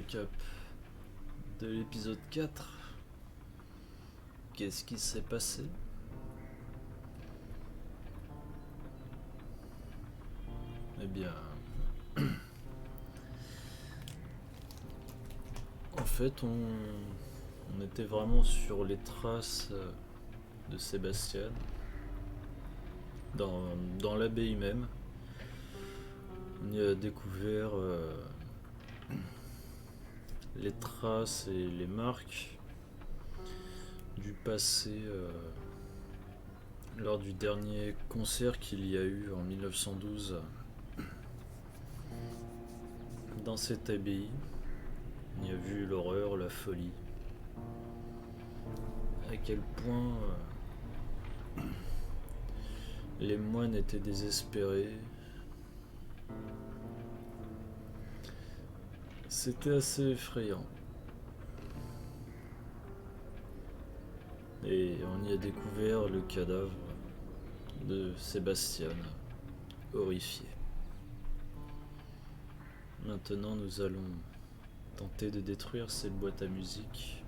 récap de l'épisode 4. Qu'est-ce qui s'est passé? Eh bien, en fait, on était vraiment sur les traces de Sébastien, dans l'abbaye même. On y a découvert les traces et les marques du passé lors du dernier concert qu'il y a eu en 1912 dans cette abbaye. On y a vu l'horreur, la folie, à quel point les moines étaient désespérés. C'était assez effrayant. Et on y a découvert le cadavre de Sébastien, horrifié. Maintenant, nous allons tenter de détruire cette boîte à musique,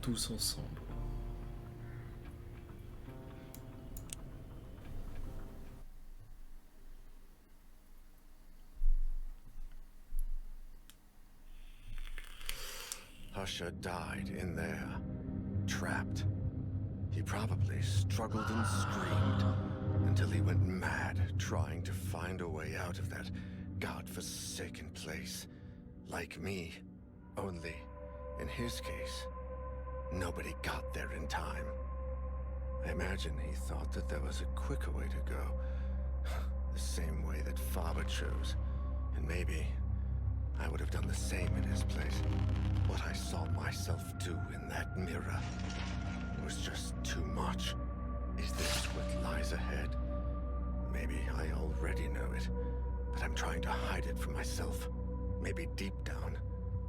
tous ensemble. Usher died in there, trapped. He probably struggled and screamed until he went mad trying to find a way out of that godforsaken place. Like me, only, in his case, nobody got there in time. I imagine he thought that there was a quicker way to go, the same way that Faber chose, and maybe I would have done the same in his place. What I saw myself do in that mirror was just too much. Is this what lies ahead? Maybe I already know it, but I'm trying to hide it from myself. Maybe deep down,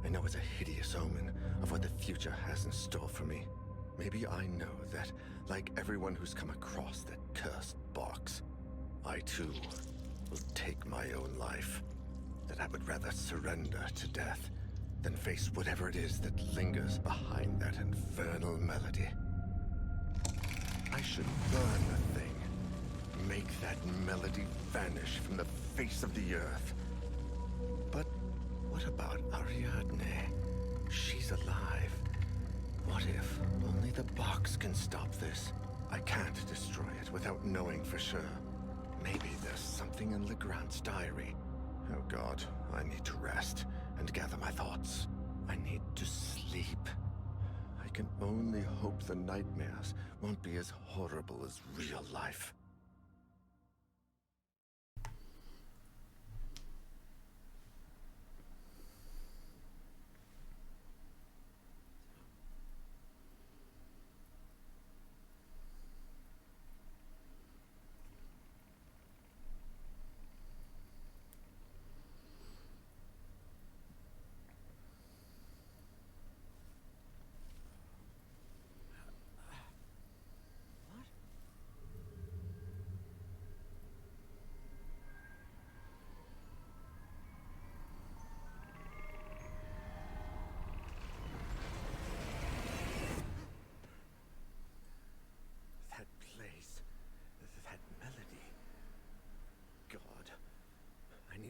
I know it's a hideous omen of what the future has in store for me. Maybe I know that, like everyone who's come across that cursed box, I too will take my own life. That I would rather surrender to death than face whatever it is that lingers behind that infernal melody. I should burn the thing. Make that melody vanish from the face of the earth. But what about Ariadne? She's alive. What if only the box can stop this? I can't destroy it without knowing for sure. Maybe there's something in Legrand's diary. Oh God, I need to rest and gather my thoughts. I need to sleep. I can only hope the nightmares won't be as horrible as real life.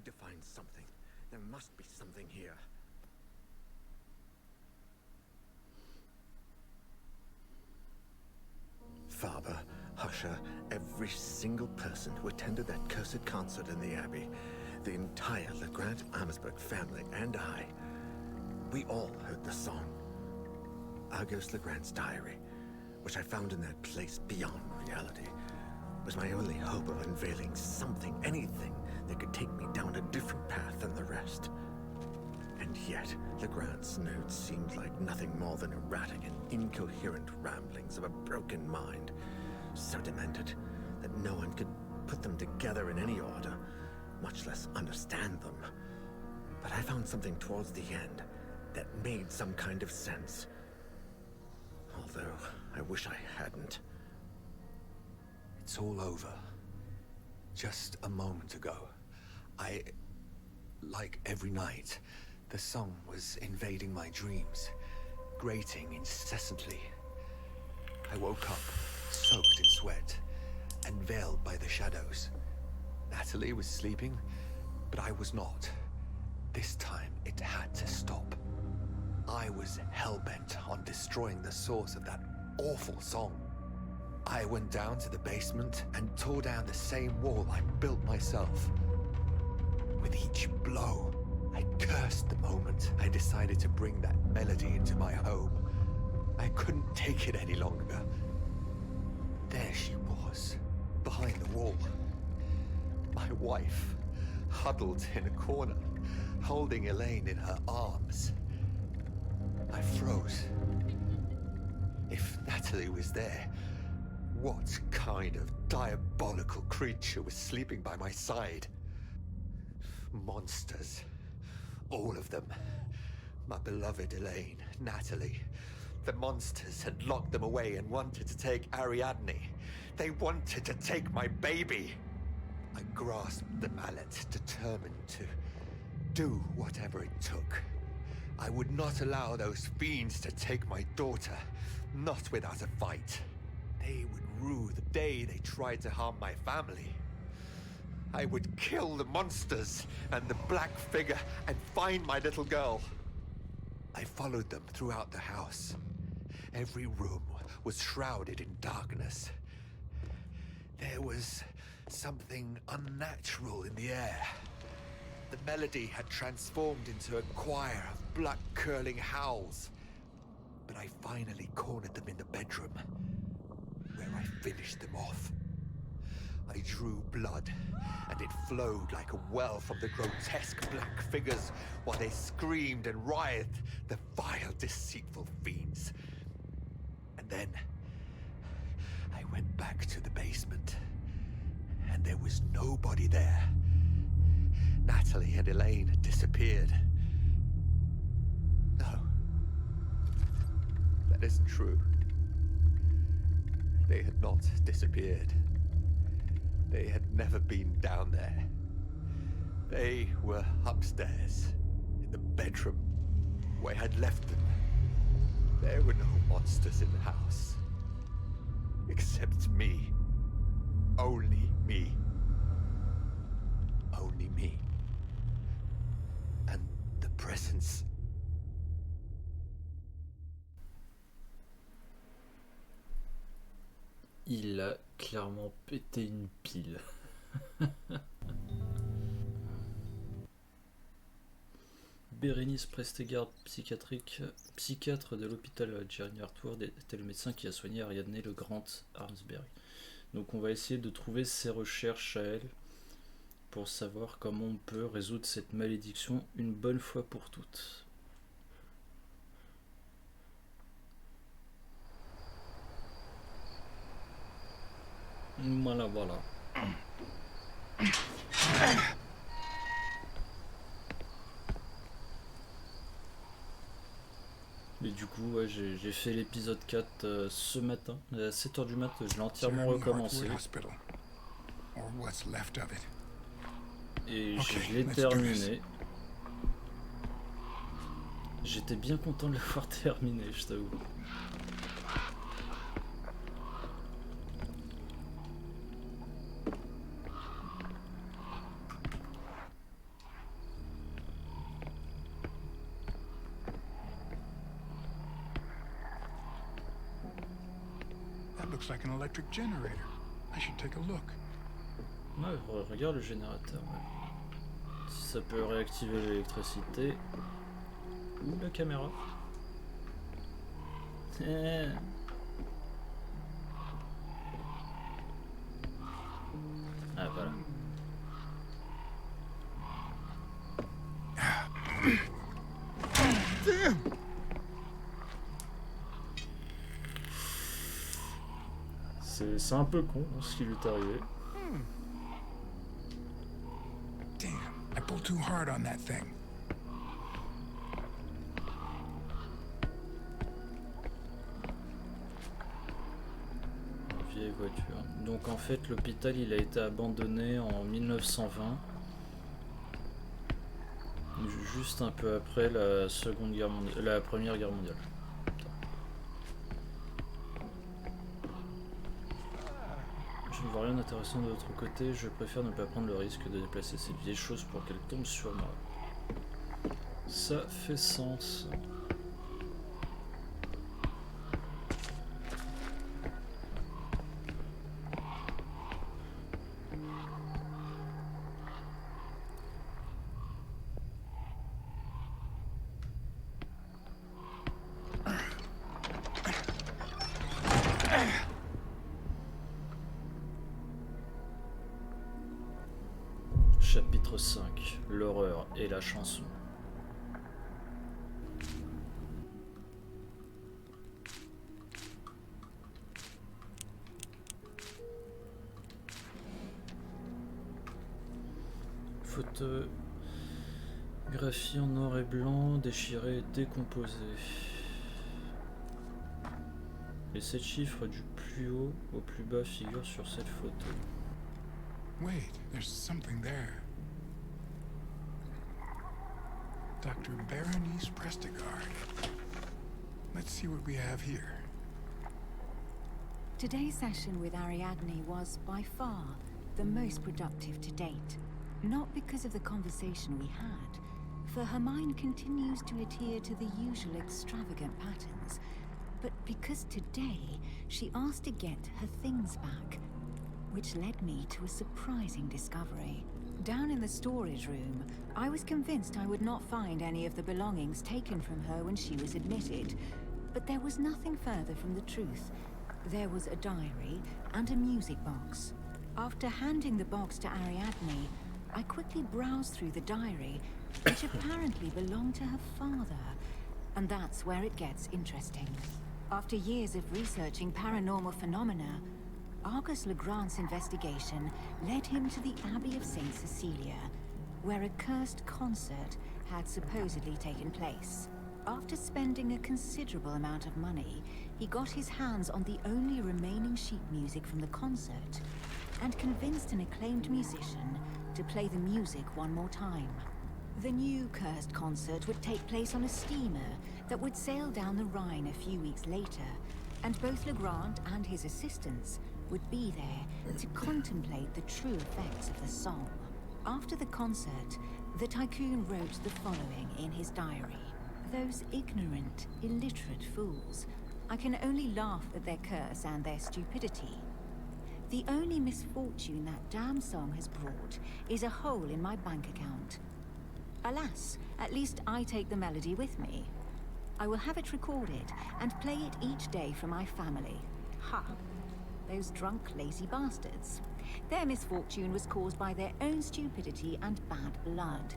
To find something. There must be something here. Faber, Usher, every single person who attended that cursed concert in the Abbey, the entire Legrand-Amersberg family and I, we all heard the song. Auguste Legrand's diary, which I found in that place beyond reality, was my only hope of unveiling something, anything, that could take me down a different path than the rest. And yet, Legrand's notes seemed like nothing more than erratic and incoherent ramblings of a broken mind, so demented that no one could put them together in any order, much less understand them. But I found something towards the end that made some kind of sense. Although, I wish I hadn't. It's all over. Just a moment ago, Like every night, the song was invading my dreams, grating incessantly. I woke up, soaked in sweat, and veiled by the shadows. Natalie was sleeping, but I was not. This time, it had to stop. I was hell-bent on destroying the source of that awful song. I went down to the basement and tore down the same wall I built myself. With each blow, I cursed the moment I decided to bring that melody into my home. I couldn't take it any longer. There she was, behind the wall. My wife, huddled in a corner, holding Elaine in her arms. I froze. If Natalie was there, what kind of diabolical creature was sleeping by my side? Monsters. All of them. My beloved Elaine, Natalie. The monsters had locked them away and wanted to take Ariadne. They wanted to take my baby. I grasped the mallet, determined to do whatever it took. I would not allow those fiends to take my daughter, not without a fight. They would rue the day they tried to harm my family. I would kill the monsters and the black figure and find my little girl. I followed them throughout the house. Every room was shrouded in darkness. There was something unnatural in the air. The melody had transformed into a choir of blood-curdling howls. But I finally cornered them in the bedroom, where I finished them off. I drew blood, and it flowed like a well from the grotesque black figures while they screamed and writhed, the vile, deceitful fiends. And then I went back to the basement, and there was nobody there. Natalie and Elaine had disappeared. No, that isn't true. They had not disappeared. They had never been down there. They were upstairs, in the bedroom, where I had left them. There were no monsters in the house. Except me. Only me. Only me. And the presence. Il a clairement pété une pile. Bérénice Prestegard, psychiatre de l'hôpital Jeremy Hartward, était le médecin qui a soigné Ariadne le Grand Armsbury. Donc on va essayer de trouver ses recherches à elle pour savoir comment on peut résoudre cette malédiction une bonne fois pour toutes. Voilà, voilà. Et du coup, ouais, j'ai fait l'épisode 4 ce matin, à 7h du mat, je l'ai entièrement recommencé. Et je l'ai terminé. J'étais bien content de l'avoir terminé, je t'avoue. Looks like an electric generator. I should take a look. Ouais, regarde le générateur. Ouais. Si ça peut réactiver l'électricité ou la caméra. Ah voilà. Damn! C'est un peu con ce qui lui est arrivé. Damn, I pulled too hard on that thing. Une vieille voiture. Donc en fait l'hôpital il a été abandonné en 1920. juste un peu après la Seconde Guerre mondiale, la Première Guerre mondiale. Je ne vois rien d'intéressant de l'autre côté, je préfère ne pas prendre le risque de déplacer cette vieille chose pour qu'elle tombe sur moi. Ça fait sens. Chapitre 5. L'horreur et la chanson. Photographie en noir et blanc, déchirée et décomposée. Les 7 chiffres du plus haut au plus bas figurent sur cette photo. Wait, there's something there. Dr. Berenice Prestigard. Let's see what we have here. Today's session with Ariadne was by far the most productive to date. Not because of the conversation we had, for her mind continues to adhere to the usual extravagant patterns, but because today she asked to get her things back, which led me to a surprising discovery. Down in the storage room, I was convinced I would not find any of the belongings taken from her when she was admitted, but there was nothing further from the truth. There was a diary and a music box. After handing the box to Ariadne, I quickly browsed through the diary, which apparently belonged to her father, and that's where it gets interesting. After years of researching paranormal phenomena, Argus Legrand's investigation led him to the Abbey of St. Cecilia, where a cursed concert had supposedly taken place. After spending a considerable amount of money, he got his hands on the only remaining sheet music from the concert, and convinced an acclaimed musician to play the music one more time. The new cursed concert would take place on a steamer that would sail down the Rhine a few weeks later, and both Legrand and his assistants would be there to contemplate the true effects of the song. After the concert, the tycoon wrote the following in his diary. Those ignorant, illiterate fools. I can only laugh at their curse and their stupidity. The only misfortune that damn song has brought is a hole in my bank account. Alas, at least I take the melody with me. I will have it recorded and play it each day for my family. Ha! Those drunk, lazy bastards. Their misfortune was caused by their own stupidity and bad blood.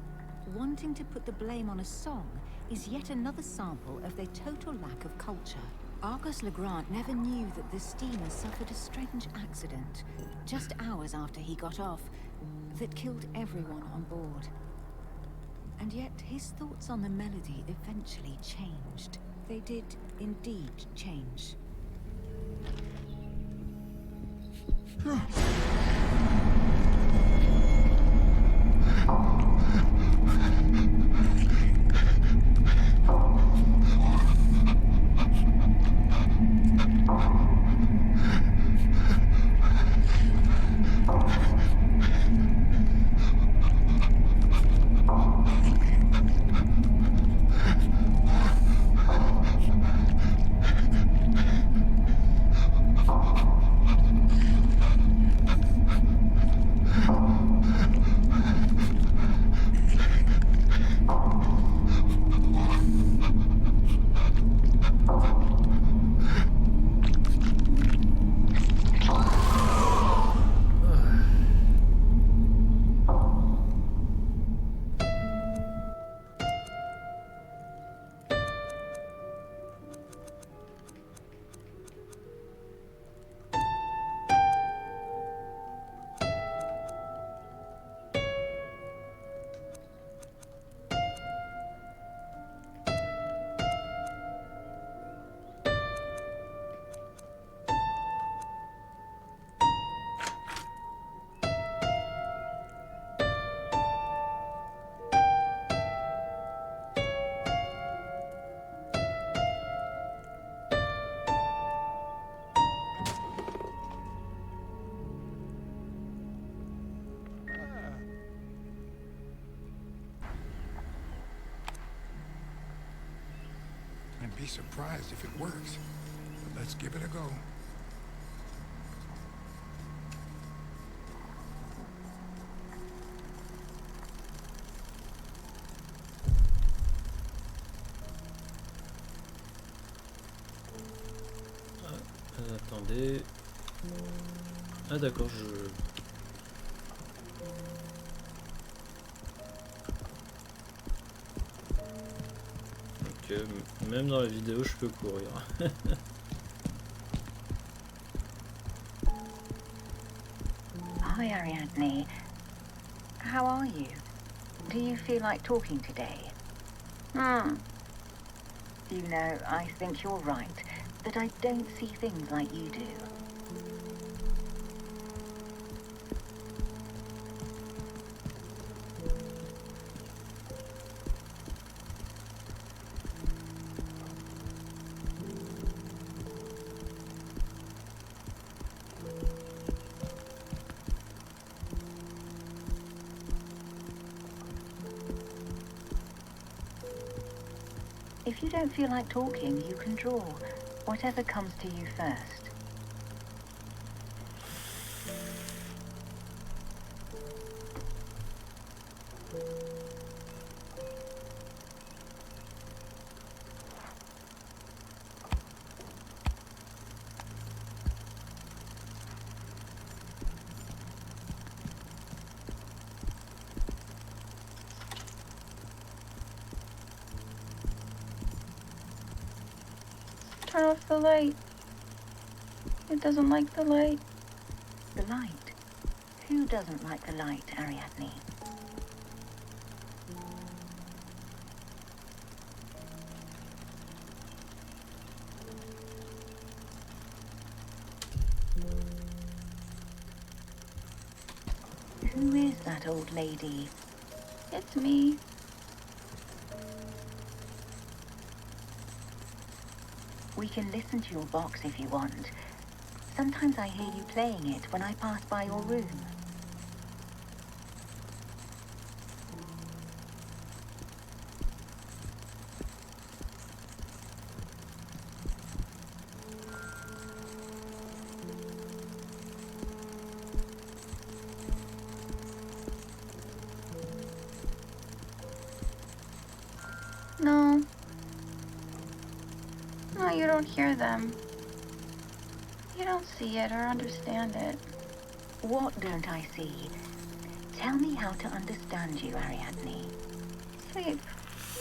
Wanting to put the blame on a song is yet another sample of their total lack of culture. Argus Legrand never knew that the steamer suffered a strange accident, just hours after he got off, that killed everyone on board. And yet his thoughts on the melody eventually changed. They did indeed change. be surprised if it works. But let's give it a go. Attendez. Ah d'accord, Donc, même dans la vidéo, je peux courir. Hi, Ariadne. How are you? Do you feel like talking today? You know, I think you're right, that I don't see things like you do. If you don't feel like talking, you can draw. Whatever comes to you first. Turn off the light. It doesn't like the light. The light? Who doesn't like the light, Ariadne? Who is that old lady? It's me. We can listen to your box if you want. Sometimes I hear you playing it when I pass by your room. No. No, you don't hear them. You don't see it or understand it. What don't I see? Tell me how to understand you, Ariadne. Sleep.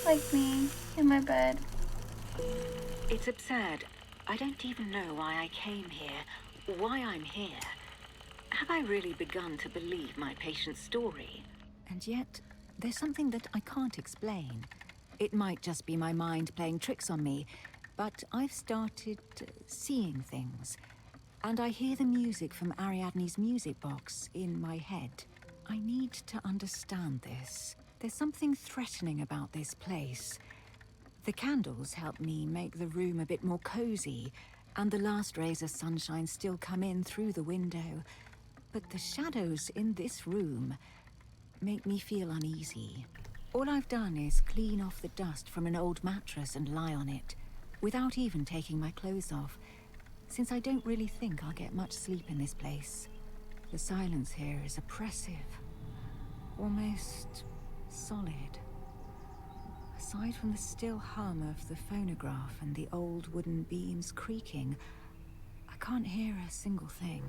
Like me. In my bed. It's absurd. I don't even know why I came here, why I'm here. Have I really begun to believe my patient's story? And yet, there's something that I can't explain. It might just be my mind playing tricks on me, but I've started seeing things. And I hear the music from Ariadne's music box in my head. I need to understand this. There's something threatening about this place. The candles help me make the room a bit more cozy, and the last rays of sunshine still come in through the window. But the shadows in this room make me feel uneasy. All I've done is clean off the dust from an old mattress and lie on it, without even taking my clothes off, since I don't really think I'll get much sleep in this place. The silence here is oppressive, almost solid. Aside from the still hum of the phonograph and the old wooden beams creaking, I can't hear a single thing.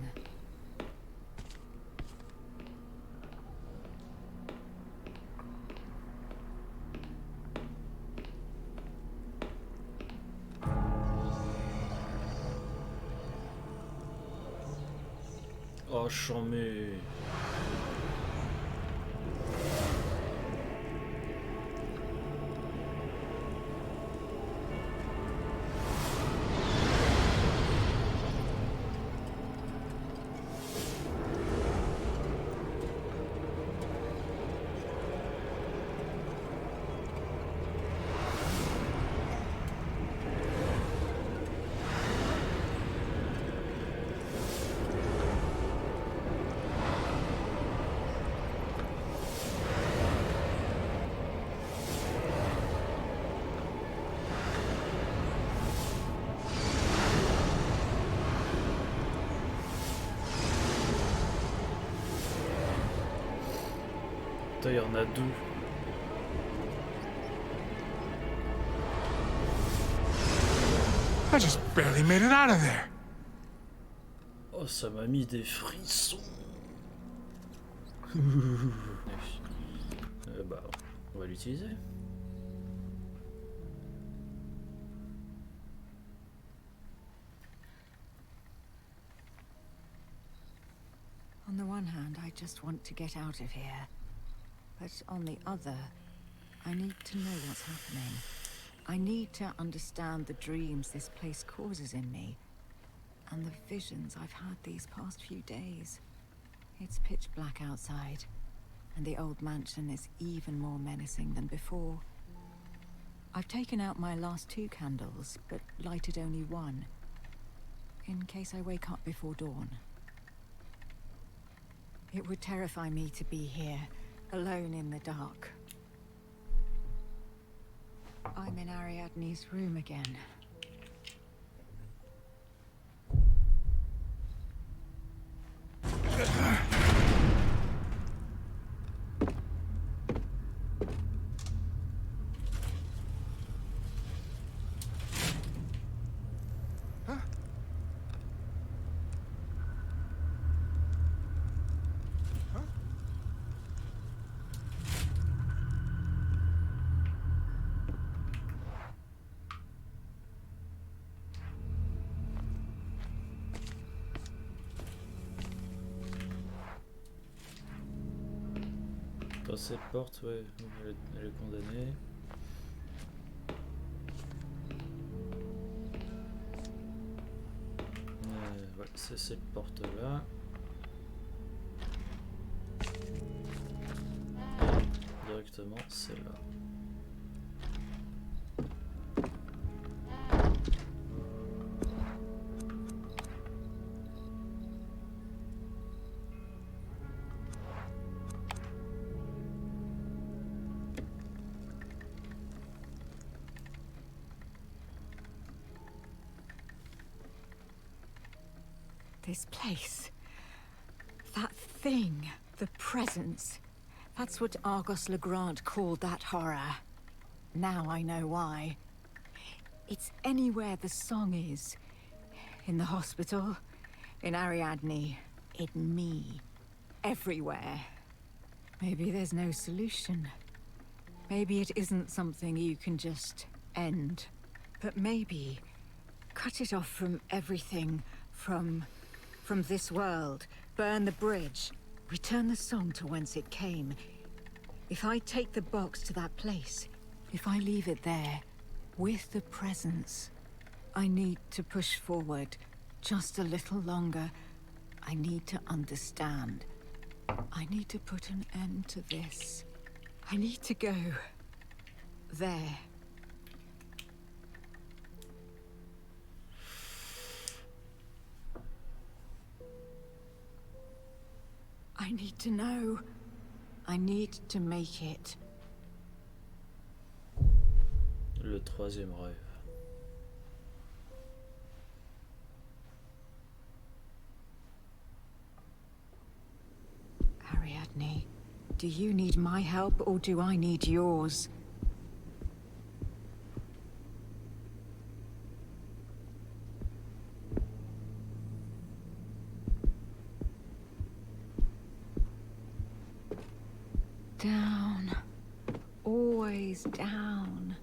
Oh, chambé. Putain, il y en a deux. I just barely made it out of there. Oh, ça m'a mis des frissons. Bah, on va l'utiliser. On the one hand, I just want to get out of here. But on the other, I need to know what's happening. I need to understand the dreams this place causes in me. And the visions I've had these past few days. It's pitch black outside, and the old mansion is even more menacing than before. I've taken out my last 2 candles, but lighted only 1, in case I wake up before dawn. It would terrify me to be here, alone in the dark. I'm in Ariadne's room again. Dans cette porte, ouais, elle est condamnée. Ouais, c'est cette porte-là. Directement, celle-là. This place. That thing. The presence. That's what Argos Legrand called that horror. Now I know why. It's anywhere the song is. In the hospital, in Ariadne, in me. Everywhere. Maybe there's no solution. Maybe it isn't something you can just end. But maybe cut it off from everything, from this world, burn the bridge, return the song to whence it came. If I take the box to that place, if I leave it there, with the presence, I need to push forward just a little longer. I need to understand. I need to put an end to this. I need to go there. I need to know. I need to make it. Le 3e rêve. Ariadne, do you need my help or do I need yours? Down. Always down.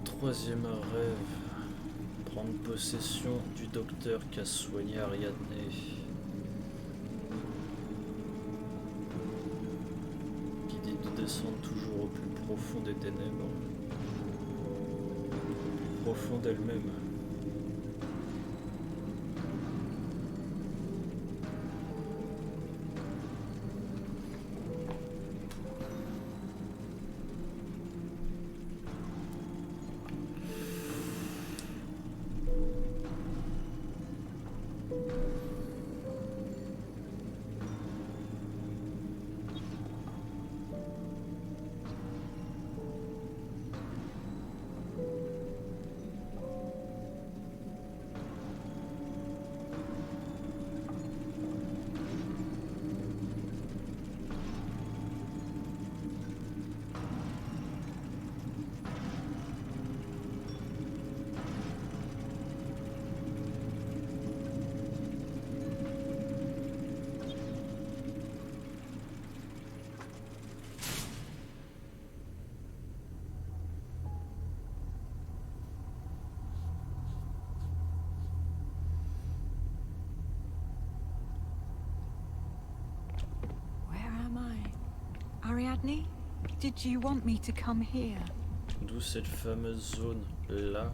Troisième rêve, prendre possession du docteur qui a soigné Ariadne. L'idée de descendre toujours au plus profond des ténèbres, au plus profond d'elle-même. Ariadne, did you want me to come here? D'où cette fameuse zone là,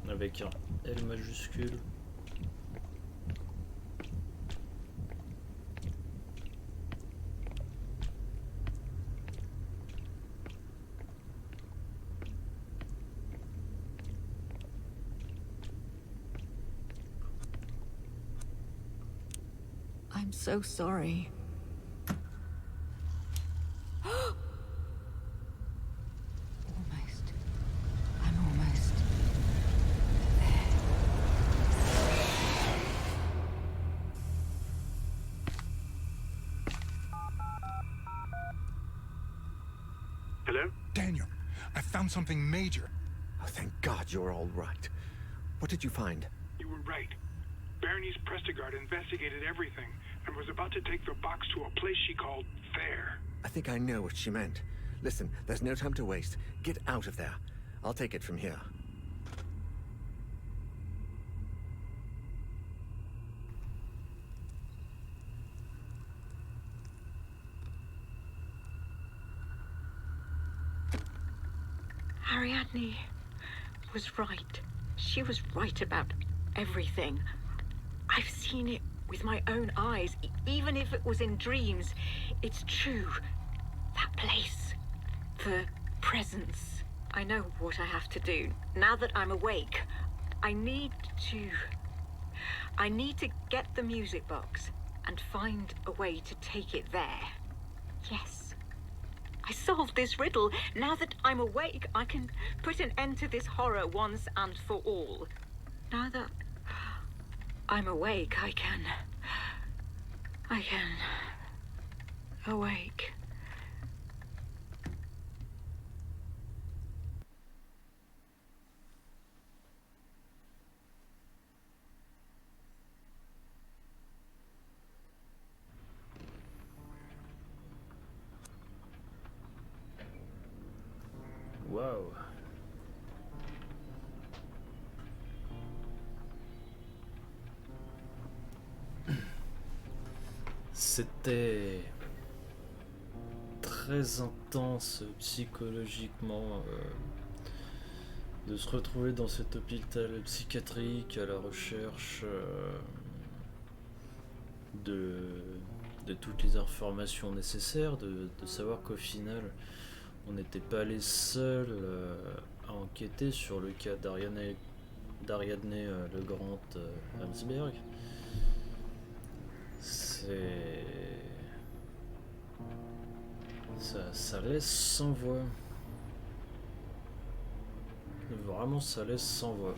avec un L majuscule. I'm so sorry. Almost. I'm almost there. Hello? Daniel, I found something major. Oh, thank God you're all right. What did you find? You were right. Berenice Prestigard investigated everything and was about to take the box to a place she called there. I think I know what she meant. Listen, there's no time to waste. Get out of there. I'll take it from here. Ariadne was right. She was right about everything. I've seen it with my own eyes, even if it was in dreams. It's true. That place. The presence. I know what I have to do. Now that I'm awake, I need to get the music box and find a way to take it there. Yes. I solved this riddle. Now that I'm awake, I can put an end to this horror once and for all. Now that I'm awake, I can awake. Waouh. C'était très intense psychologiquement de se retrouver dans cet hôpital psychiatrique à la recherche de toutes les informations nécessaires, de savoir qu'au final on n'était pas les seuls à enquêter sur le cas d'Ariadne le Grand Habsburg. Ça laisse sans voix. Vraiment, ça laisse sans voix.